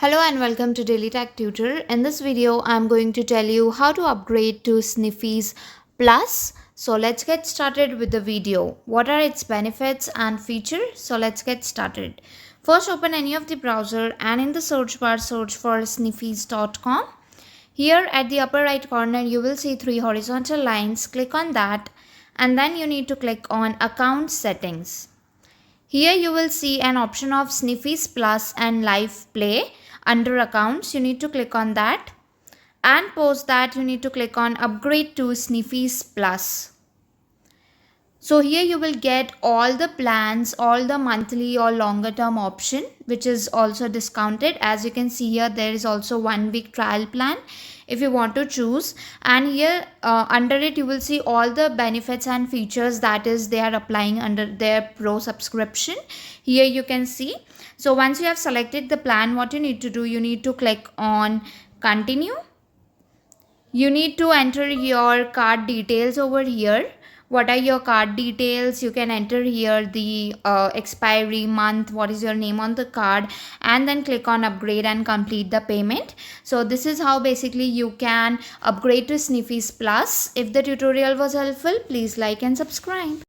Hello and welcome to Daily Tech Tutor. In this video, I'm going to tell you how to upgrade to Sniffies Plus. So let's get started with the video. What are its benefits and features? So let's get started. First, open any of the browser and in the search bar, search for sniffies.com. Here at the upper right corner, you will see three horizontal lines. Click on that and then you need to click on Account Settings. Here you will see an option of Sniffies Plus and Live Play. Under accounts, you need to click on that, and post that you need to click on upgrade to Sniffies Plus. So here you will get all the plans, all the monthly or longer term option, which is also discounted. As you can see here, there is also 1 week trial plan if you want to choose, and here under it you will see all the benefits and features that is they are applying under their pro subscription. Here you can see. So once you have selected the plan, what you need to do, you need to click on continue. You need to enter your card details over here. What are your card details? You can enter here the expiry month, what is your name on the card, and then click on upgrade and complete the payment. So this is how basically you can upgrade to Sniffies Plus. If the tutorial was helpful, please like and subscribe.